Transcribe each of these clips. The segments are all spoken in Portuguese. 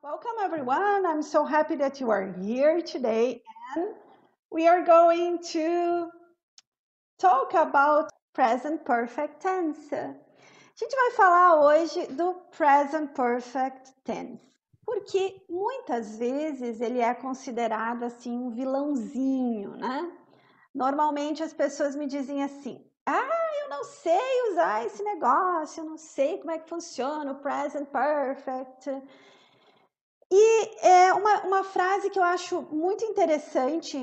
Welcome everyone. I'm so happy that you are here today, and we are going to talk about present perfect tense. A gente vai falar hoje do present perfect tense, porque muitas vezes ele é considerado assim um vilãozinho, né? Normalmente as pessoas me dizem assim: eu não sei usar esse negócio, eu não sei como é que funciona o present perfect. E uma frase que eu acho muito interessante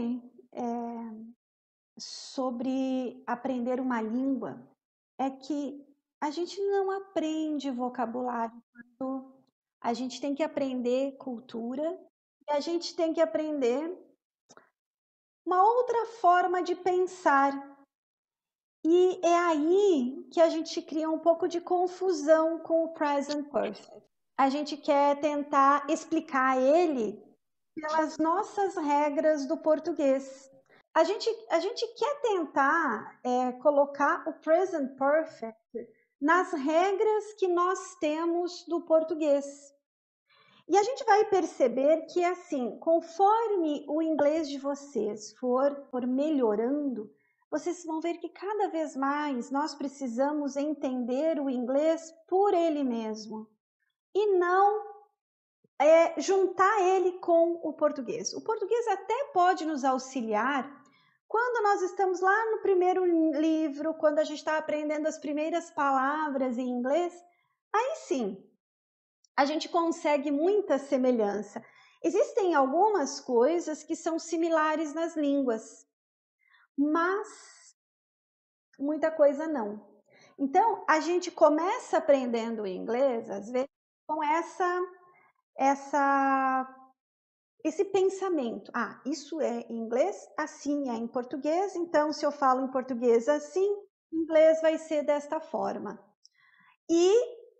sobre aprender uma língua é que a gente não aprende vocabulário, a gente tem que aprender cultura e a gente tem que aprender uma outra forma de pensar. E é aí que a gente cria um pouco de confusão com o present perfect. A gente quer tentar explicar ele pelas nossas regras do português. A gente quer tentar colocar o present perfect nas regras que nós temos do português. E a gente vai perceber que, assim, conforme o inglês de vocês for melhorando, vocês vão ver que cada vez mais nós precisamos entender o inglês por ele mesmo e não juntar ele com o português. O português até pode nos auxiliar quando nós estamos lá no primeiro livro, quando a gente está aprendendo as primeiras palavras em inglês, aí sim, a gente consegue muita semelhança. Existem algumas coisas que são similares nas línguas, mas muita coisa não. Então, a gente começa aprendendo inglês, às vezes, com esse pensamento. Isso é em inglês, assim é em português, então se eu falo em português assim, em inglês vai ser desta forma. E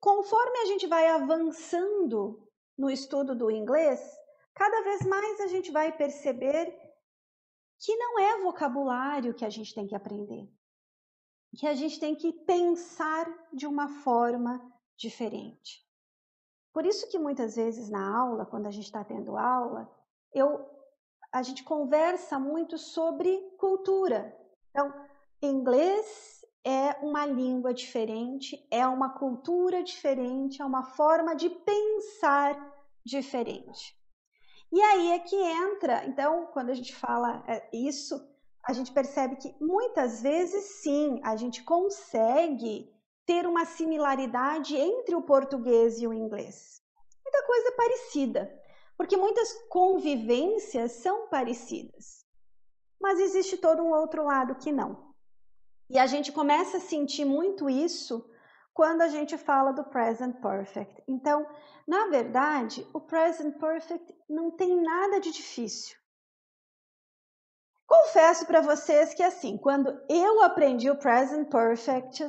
conforme a gente vai avançando no estudo do inglês, cada vez mais a gente vai perceber que não é vocabulário que a gente tem que aprender, que a gente tem que pensar de uma forma diferente. Por isso que muitas vezes na aula, quando a gente está tendo aula, a gente conversa muito sobre cultura. Então, inglês é uma língua diferente, é uma cultura diferente, é uma forma de pensar diferente. E aí é que entra, então, quando a gente fala isso, a gente percebe que muitas vezes sim, a gente consegue ter uma similaridade entre o português e o inglês. Muita coisa parecida, porque muitas convivências são parecidas. Mas existe todo um outro lado que não. E a gente começa a sentir muito isso quando a gente fala do present perfect. Então, na verdade, o present perfect não tem nada de difícil. Confesso para vocês que assim, quando eu aprendi o present perfect,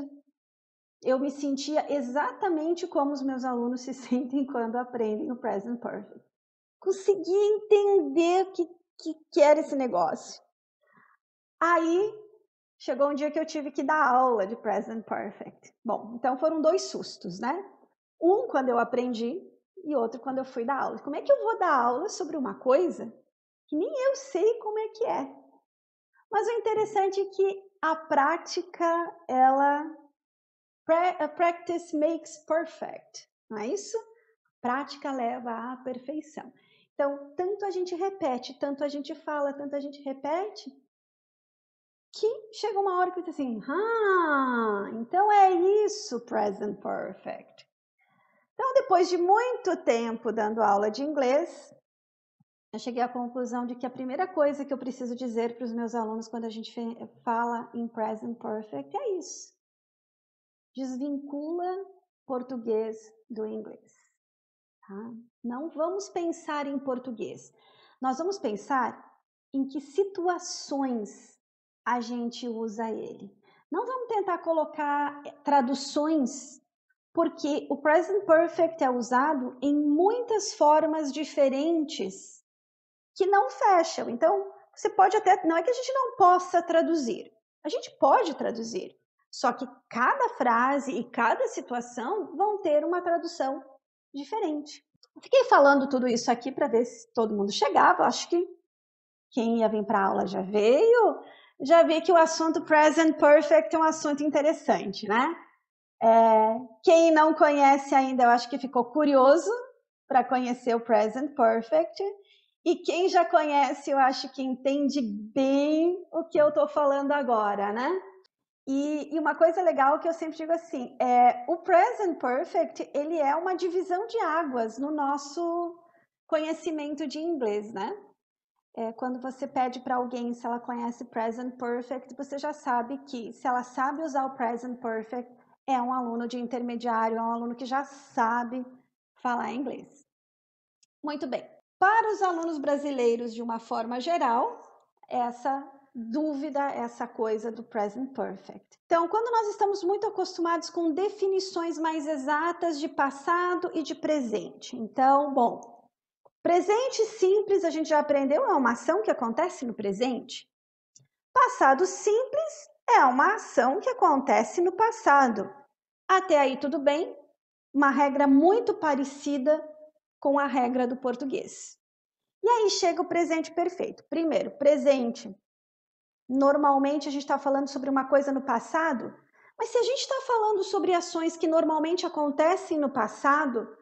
eu me sentia exatamente como os meus alunos se sentem quando aprendem o present perfect. Consegui entender o que era esse negócio. Aí, chegou um dia que eu tive que dar aula de present perfect. Bom, então foram 2 sustos, né? Um quando eu aprendi e outro quando eu fui dar aula. Como é que eu vou dar aula sobre uma coisa que nem eu sei como é que é? Mas o interessante é que a prática, practice makes perfect, não é isso? Prática leva à perfeição. Então, tanto a gente repete, tanto a gente fala, tanto a gente repete, que chega uma hora que você assim, então é isso present perfect. Então, depois de muito tempo dando aula de inglês, eu cheguei à conclusão de que a primeira coisa que eu preciso dizer para os meus alunos quando a gente fala em present perfect é isso. Desvincula português do inglês. Tá? Não vamos pensar em português. Nós vamos pensar em que situações a gente usa ele. Não vamos tentar colocar traduções, porque o present perfect é usado em muitas formas diferentes que não fecham. Então, você pode até... Não é que a gente não possa traduzir. A gente pode traduzir. Só que cada frase e cada situação vão ter uma tradução diferente. Fiquei falando tudo isso aqui para ver se todo mundo chegava. Acho que quem ia vir para a aula já veio. Já vi que o assunto Present Perfect é um assunto interessante, né? Quem não conhece ainda, eu acho que ficou curioso para conhecer o Present Perfect. E quem já conhece, eu acho que entende bem o que eu estou falando agora, né? E uma coisa legal que eu sempre digo assim, o Present Perfect, ele é uma divisão de águas no nosso conhecimento de inglês, né? Quando você pede para alguém se ela conhece Present Perfect, você já sabe que se ela sabe usar o Present Perfect, é um aluno de intermediário, é um aluno que já sabe falar inglês. Muito bem. Para os alunos brasileiros, de uma forma geral, essa dúvida, essa coisa do present perfect. Então, quando nós estamos muito acostumados com definições mais exatas de passado e de presente. Então, bom, presente simples a gente já aprendeu, é uma ação que acontece no presente. Passado simples é uma ação que acontece no passado. Até aí tudo bem, uma regra muito parecida com a regra do português. E aí chega o presente perfeito. Primeiro, presente. Normalmente a gente está falando sobre uma coisa no passado, mas se a gente está falando sobre ações que normalmente acontecem no passado,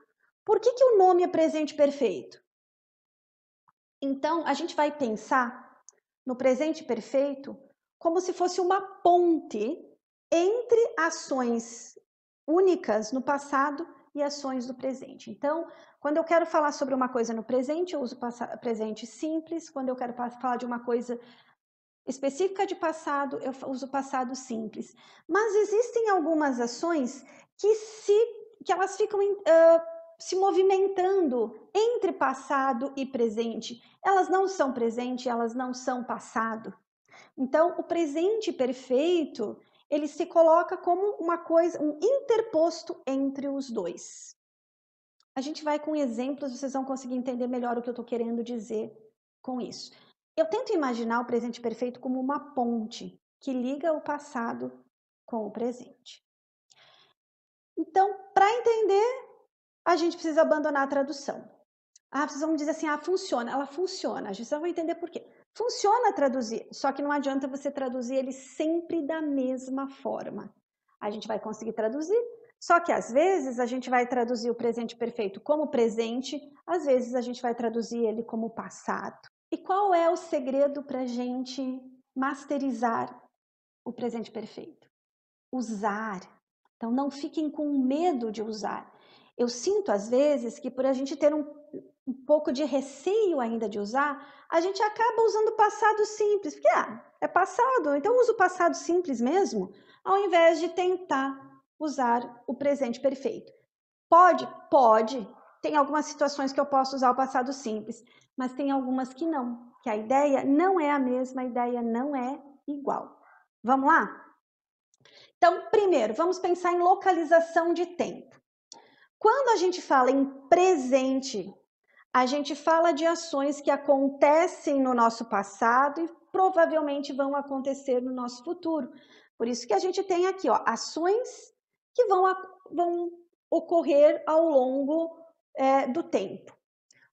por que o nome é presente perfeito? Então, a gente vai pensar no presente perfeito como se fosse uma ponte entre ações únicas no passado e ações do presente. Então, quando eu quero falar sobre uma coisa no presente, eu uso presente simples. Quando eu quero falar de uma coisa específica de passado, eu uso passado simples. Mas existem algumas ações que elas ficam se movimentando entre passado e presente. Elas não são presente, elas não são passado. Então, o presente perfeito, ele se coloca como uma coisa, um interposto entre os dois. A gente vai com exemplos, vocês vão conseguir entender melhor o que eu estou querendo dizer com isso. Eu tento imaginar o presente perfeito como uma ponte que liga o passado com o presente. Então, para entender, a gente precisa abandonar a tradução. Vocês vão dizer assim, funciona. Ela funciona. A gente vai entender por quê. Funciona traduzir, só que não adianta você traduzir ele sempre da mesma forma. A gente vai conseguir traduzir, só que às vezes a gente vai traduzir o presente perfeito como presente, às vezes a gente vai traduzir ele como passado. E qual é o segredo para a gente masterizar o presente perfeito? Usar. Então não fiquem com medo de usar. Eu sinto às vezes que por a gente ter um pouco de receio ainda de usar, a gente acaba usando o passado simples, porque é passado, então uso o passado simples mesmo, ao invés de tentar usar o presente perfeito. Pode? Pode. Tem algumas situações que eu posso usar o passado simples, mas tem algumas que não, que a ideia não é a mesma, a ideia não é igual. Vamos lá? Então, primeiro, vamos pensar em localização de tempo. Quando a gente fala em presente, a gente fala de ações que acontecem no nosso passado e provavelmente vão acontecer no nosso futuro. Por isso que a gente tem aqui, ações que vão ocorrer ao longo do tempo.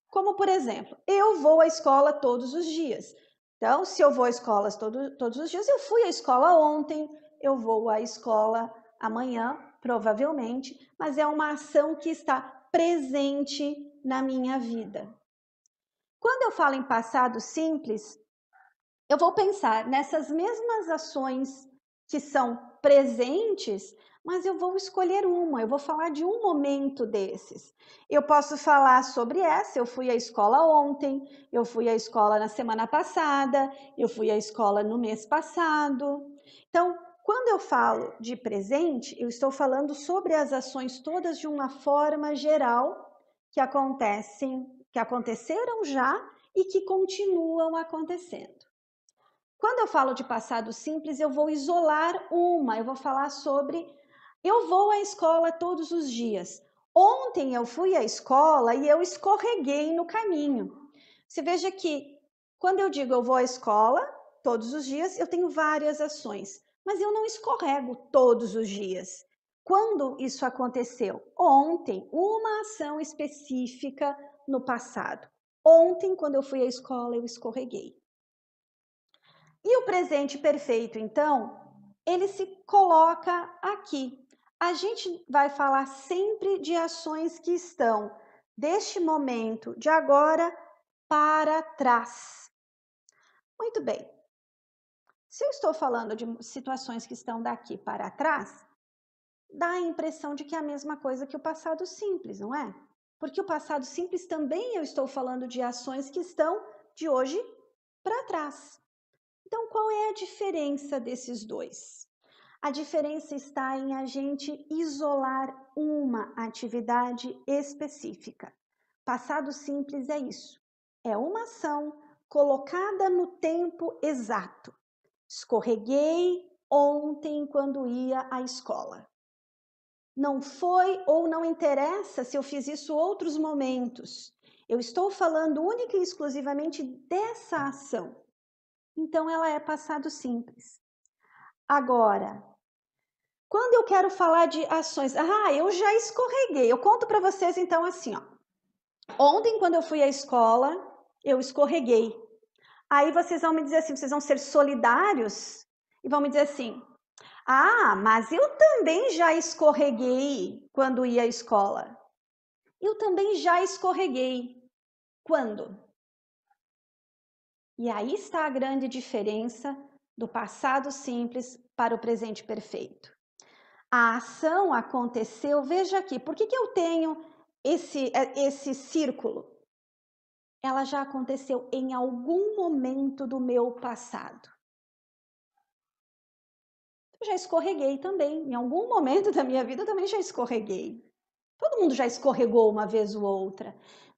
Como, por exemplo, eu vou à escola todos os dias. Então, se eu vou à escola todos os dias, eu fui à escola ontem, eu vou à escola amanhã, provavelmente, mas é uma ação que está presente na minha vida. Quando eu falo em passado simples, eu vou pensar nessas mesmas ações que são presentes, mas eu vou escolher uma, eu vou falar de um momento desses. Eu posso falar sobre essa, eu fui à escola ontem, eu fui à escola na semana passada, eu fui à escola no mês passado. Então, quando eu falo de presente, eu estou falando sobre as ações todas de uma forma geral que aconteceram já e que continuam acontecendo. Quando eu falo de passado simples, eu vou isolar uma, eu vou falar sobre eu vou à escola todos os dias. Ontem eu fui à escola e eu escorreguei no caminho. Você veja que quando eu digo eu vou à escola todos os dias, eu tenho várias ações, mas eu não escorrego todos os dias. Quando isso aconteceu? Ontem, uma ação específica no passado. Ontem, quando eu fui à escola, eu escorreguei. E o presente perfeito, então, ele se coloca aqui. A gente vai falar sempre de ações que estão deste momento, de agora, para trás. Muito bem. Se eu estou falando de situações que estão daqui para trás, dá a impressão de que é a mesma coisa que o passado simples, não é? Porque o passado simples também eu estou falando de ações que estão de hoje para trás. Então, qual é a diferença desses dois? A diferença está em a gente isolar uma atividade específica. Passado simples é isso. É uma ação colocada no tempo exato. Escorreguei ontem quando ia à escola. Não foi ou não interessa se eu fiz isso outros momentos. Eu estou falando única e exclusivamente dessa ação. Então, ela é passado simples. Agora, quando eu quero falar de ações, eu já escorreguei. Eu conto para vocês então assim, ó. Ontem, quando eu fui à escola, eu escorreguei. Aí vocês vão me dizer assim, vocês vão ser solidários e vão me dizer assim: mas eu também já escorreguei quando ia à escola. Eu também já escorreguei. Quando? E aí está a grande diferença do passado simples para o presente perfeito. A ação aconteceu, veja aqui, por que eu tenho esse círculo? Ela já aconteceu em algum momento do meu passado. Eu já escorreguei também, em algum momento da minha vida eu também já escorreguei. Todo mundo já escorregou uma vez ou outra.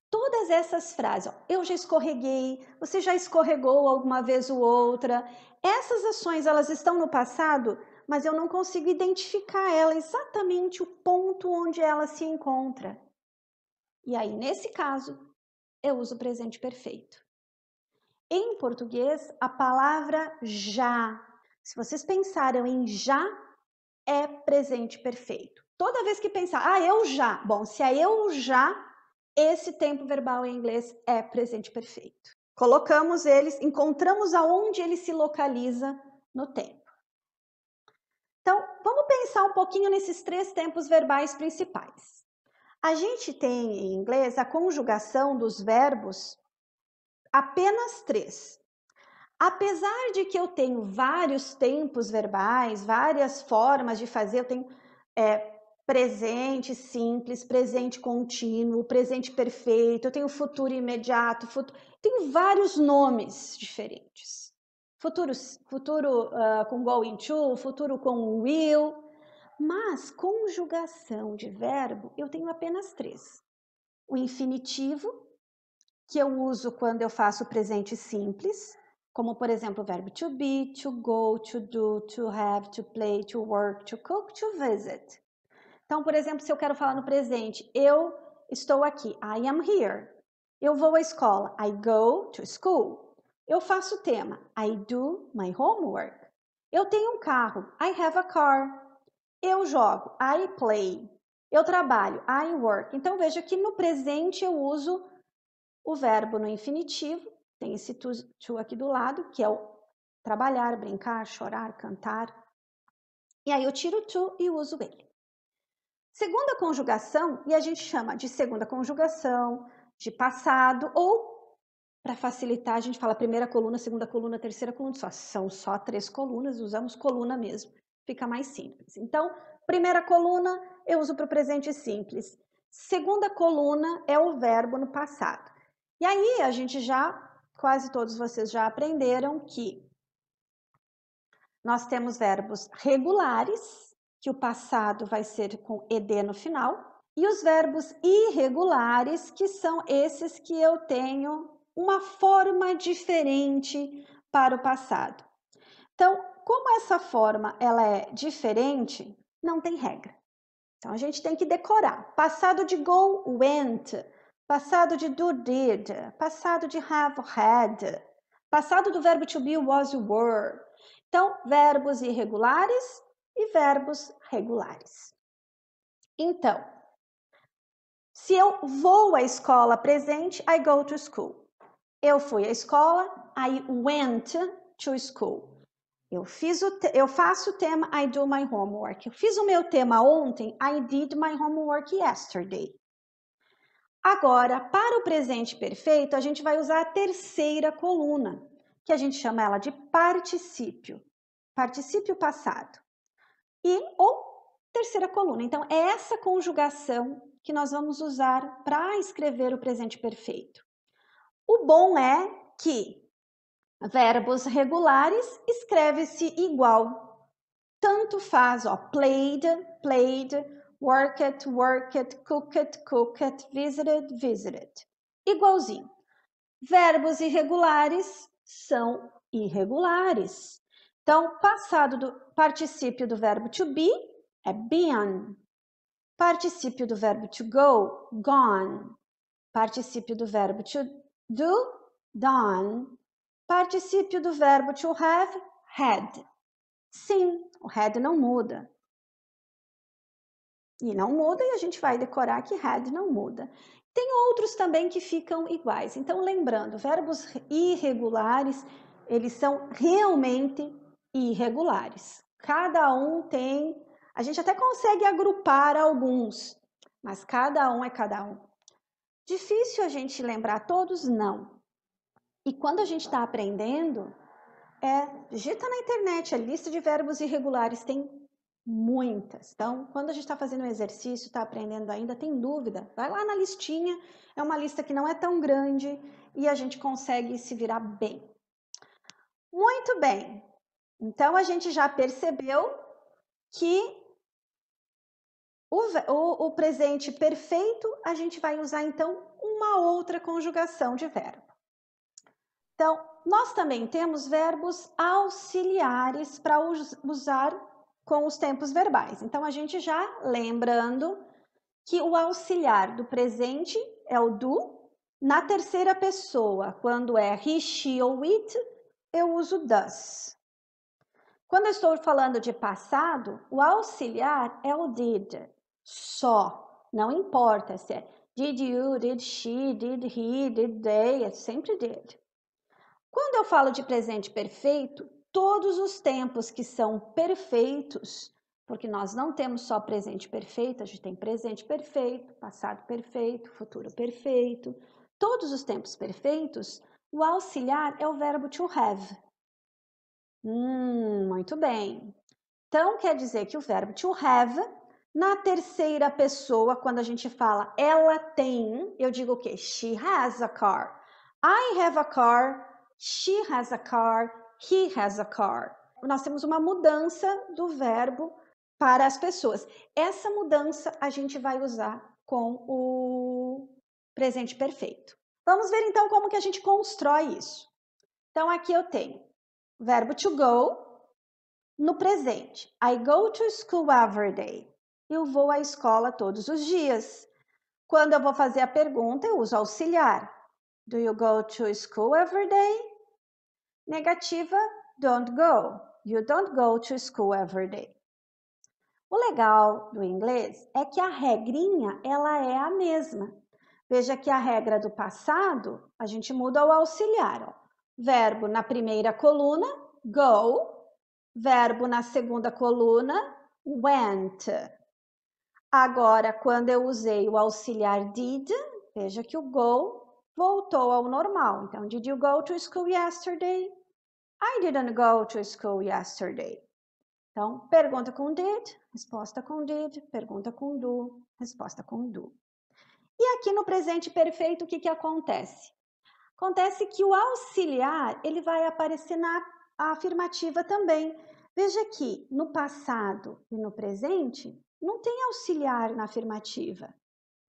Todas essas frases, ó, eu já escorreguei, você já escorregou alguma vez ou outra. Essas ações, elas estão no passado, mas eu não consigo identificar ela exatamente o ponto onde ela se encontra. E aí, nesse caso, eu uso o presente perfeito. Em português, a palavra já, se vocês pensaram em já, é presente perfeito. Toda vez que pensar, eu já, bom, se é eu já, esse tempo verbal em inglês é presente perfeito. Colocamos eles, encontramos aonde ele se localiza no tempo. Então, vamos pensar um pouquinho nesses três tempos verbais principais. A gente tem em inglês a conjugação dos verbos apenas três. Apesar de que eu tenho vários tempos verbais, várias formas de fazer, eu tenho presente simples, presente contínuo, presente perfeito, eu tenho futuro imediato, tenho vários nomes diferentes. Futuro com going to, futuro com will, mas conjugação de verbo eu tenho apenas três. O infinitivo, que eu uso quando eu faço presente simples, como por exemplo o verbo to be, to go, to do, to have, to play, to work, to cook, to visit. Então, por exemplo, se eu quero falar no presente, eu estou aqui, I am here. Eu vou à escola, I go to school. Eu faço o tema, I do my homework. Eu tenho um carro, I have a car. Eu jogo, I play. Eu trabalho, I work. Então, veja que no presente eu uso o verbo no infinitivo, tem esse to aqui do lado, que é o trabalhar, brincar, chorar, cantar. E aí eu tiro o to e uso ele. Segunda conjugação, e a gente chama de segunda conjugação, de passado, ou, para facilitar, a gente fala primeira coluna, segunda coluna, terceira coluna, são só três colunas, usamos coluna mesmo, fica mais simples. Então, primeira coluna eu uso para o presente simples. Segunda coluna é o verbo no passado. E aí a gente quase todos vocês já aprenderam que nós temos verbos regulares, que o passado vai ser com ed no final, e os verbos irregulares, que são esses que eu tenho uma forma diferente para o passado. Então, como essa forma ela é diferente, não tem regra. Então, a gente tem que decorar. Passado de go, went. Passado de do, did. Passado de have, had. Passado do verbo to be, was, were. Então, verbos irregulares e verbos regulares. Então, se eu vou à escola presente, I go to school. Eu fui à escola, I went to school. Eu faço o tema, I do my homework. Eu fiz o meu tema ontem, I did my homework yesterday. Agora, para o presente perfeito, a gente vai usar a terceira coluna, que a gente chama ela de particípio. Particípio passado. Ou terceira coluna. Então, é essa conjugação que nós vamos usar para escrever o presente perfeito. O bom é que verbos regulares escreve-se igual. Tanto faz, ó, played, played, worked, worked, cooked, cooked, visited, visited. Igualzinho. Verbos irregulares são irregulares. Então, passado do particípio do verbo to be é been. Particípio do verbo to go, gone. Particípio do verbo to do, done. Particípio do verbo to have, had. Sim, o had não muda. E não muda, e a gente vai decorar que had não muda. Tem outros também que ficam iguais. Então, lembrando, verbos irregulares, eles são realmente irregulares. Cada um tem... A gente até consegue agrupar alguns, mas cada um é cada um. Difícil a gente lembrar todos? Não. E quando a gente está aprendendo, digita na internet, a lista de verbos irregulares tem muitas. Então, quando a gente está fazendo um exercício, está aprendendo ainda, tem dúvida, vai lá na listinha, é uma lista que não é tão grande e a gente consegue se virar bem. Muito bem, então a gente já percebeu que o presente perfeito, a gente vai usar então uma outra conjugação de verbo. Então, nós também temos verbos auxiliares para usar com os tempos verbais. Então, a gente já lembrando que o auxiliar do presente é o do. Na terceira pessoa, quando é he, she ou it, eu uso does. Quando eu estou falando de passado, o auxiliar é o did. Só. Não importa se é did you, did she, did he, did they, é sempre did. Quando eu falo de presente perfeito, todos os tempos que são perfeitos, porque nós não temos só presente perfeito, a gente tem presente perfeito, passado perfeito, futuro perfeito. Todos os tempos perfeitos, o auxiliar é o verbo to have. Muito bem. Então, quer dizer que o verbo to have, na terceira pessoa, quando a gente fala ela tem, eu digo o quê? She has a car. I have a car. She has a car, he has a car. Nós temos uma mudança do verbo para as pessoas. Essa mudança a gente vai usar com o presente perfeito. Vamos ver então como que a gente constrói isso. Então aqui eu tenho o verbo to go no presente. I go to school every day. Eu vou à escola todos os dias. Quando eu vou fazer a pergunta, eu uso auxiliar. Do you go to school every day? Negativa, don't go. You don't go to school every day. O legal do inglês é que a regrinha, ela é a mesma. Veja que a regra do passado, a gente muda o auxiliar. Ó. Verbo na primeira coluna, go. Verbo na segunda coluna, went. Agora, quando eu usei o auxiliar did, veja que o go voltou ao normal. Então, did you go to school yesterday? I didn't go to school yesterday. Então, pergunta com did, resposta com did, pergunta com do, resposta com do. E aqui no presente perfeito, o que acontece? Acontece que o auxiliar, ele vai aparecer na afirmativa também. Veja que no passado e no presente, não tem auxiliar na afirmativa.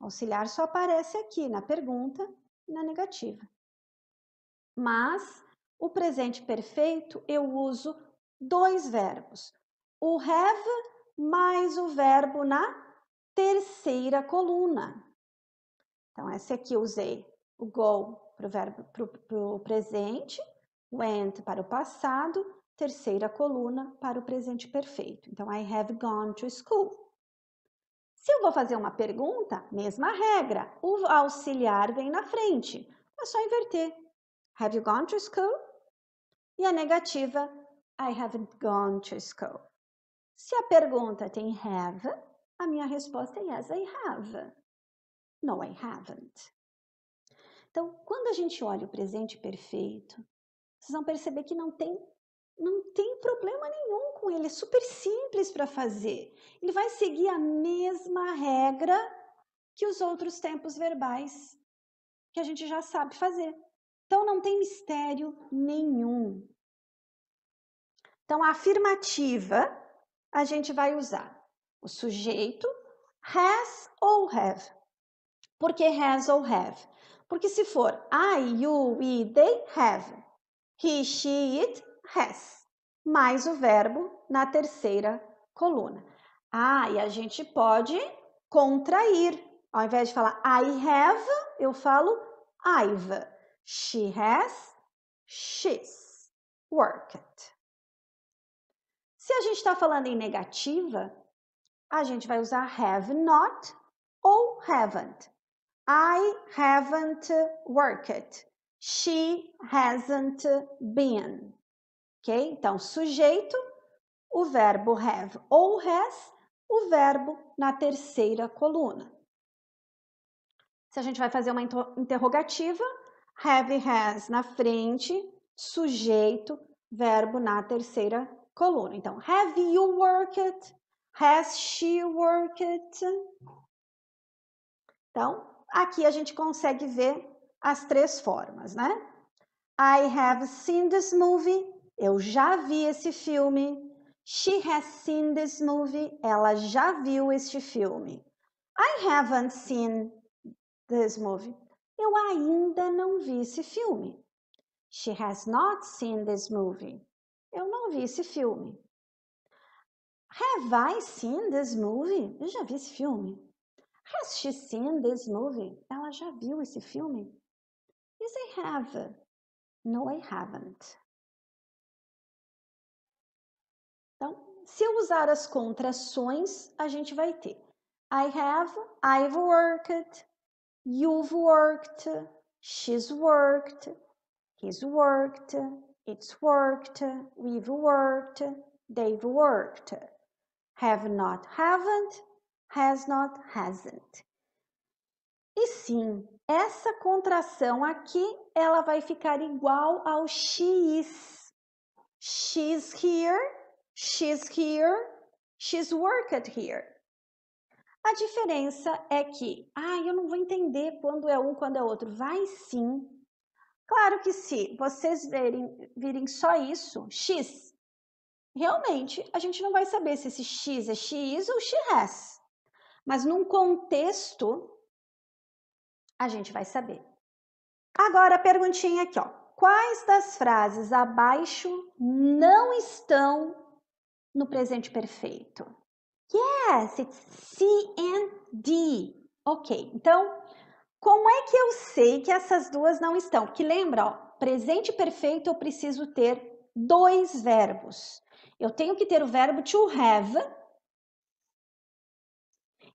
O auxiliar só aparece aqui na pergunta e na negativa. Mas o presente perfeito, eu uso dois verbos. O have mais o verbo na terceira coluna. Então, esse aqui eu usei o go para o verbo para o presente, went para o passado, terceira coluna para o presente perfeito. Então, I have gone to school. Se eu vou fazer uma pergunta, mesma regra, o auxiliar vem na frente. É só inverter. Have you gone to school? E a negativa, I haven't gone to school. Se a pergunta tem have, a minha resposta é yes, I have. No, I haven't. Então, quando a gente olha o presente perfeito, vocês vão perceber que não tem problema nenhum com ele, é super simples para fazer. Ele vai seguir a mesma regra que os outros tempos verbais, que a gente já sabe fazer. Então, não tem mistério nenhum. Então, a afirmativa, a gente vai usar o sujeito has ou have. Por que has ou have? Porque se for I, you, we, they have, he, she, it, has, mais o verbo na terceira coluna. E a gente pode contrair. Ao invés de falar I have, eu falo I've. She has, she's worked. Se a gente está falando em negativa, a gente vai usar have not ou haven't. I haven't worked. She hasn't been. Ok? Então, sujeito, o verbo have ou has, o verbo na terceira coluna. Se a gente vai fazer uma interrogativa, have e has na frente, sujeito, verbo na terceira coluna. Então, have you worked? Has she worked? Então, aqui a gente consegue ver as três formas, né? I have seen this movie. Eu já vi esse filme. She has seen this movie. Ela já viu este filme. I haven't seen this movie. Eu ainda não vi esse filme. She has not seen this movie. Eu não vi esse filme. Have I seen this movie? Eu já vi esse filme. Has she seen this movie? Ela já viu esse filme? Yes, I have. No, I haven't. Então, se eu usar as contrações, a gente vai ter I have, I've worked, you've worked, she's worked, he's worked, it's worked, we've worked, they've worked. Have not, haven't, has not, hasn't. E sim, essa contração aqui, ela vai ficar igual ao she is. She's here, she's here, she's worked here. A diferença é que, eu não vou entender quando é um, quando é outro. Vai sim. Claro que se vocês virem só isso, X, realmente a gente não vai saber se esse X é she is ou she has. Mas num contexto, a gente vai saber. Agora a perguntinha aqui, ó. Quais das frases abaixo não estão no presente perfeito? Yes, it's C and D. Ok, então, como é que eu sei que essas duas não estão? Porque lembra, ó, presente perfeito eu preciso ter dois verbos. Eu tenho que ter o verbo to have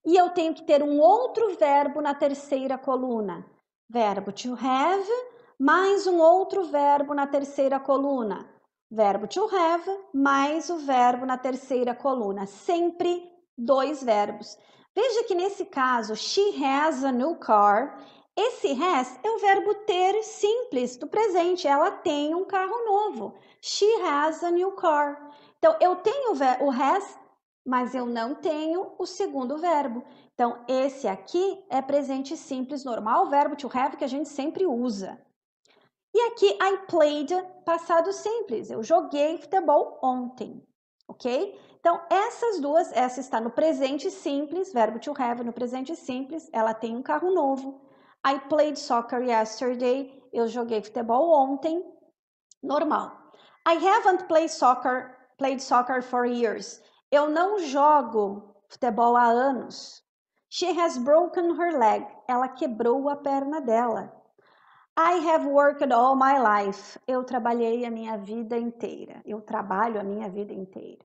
e eu tenho que ter um outro verbo na terceira coluna. Verbo to have mais um outro verbo na terceira coluna. Verbo to have mais o verbo na terceira coluna. Sempre dois verbos. Veja que nesse caso, she has a new car. Esse has é o verbo ter simples do presente. Ela tem um carro novo. She has a new car. Então, eu tenho o has, mas eu não tenho o segundo verbo. Então, esse aqui é presente simples normal, o verbo to have que a gente sempre usa. E aqui, I played, passado simples. Eu joguei futebol ontem, ok? Então, essas duas, essa está no presente simples, verbo to have no presente simples, ela tem um carro novo. I played soccer yesterday, eu joguei futebol ontem, normal. I haven't played soccer for years. Eu não jogo futebol há anos. She has broken her leg. Ela quebrou a perna dela. I have worked all my life. Eu trabalhei a minha vida inteira. Eu trabalho a minha vida inteira.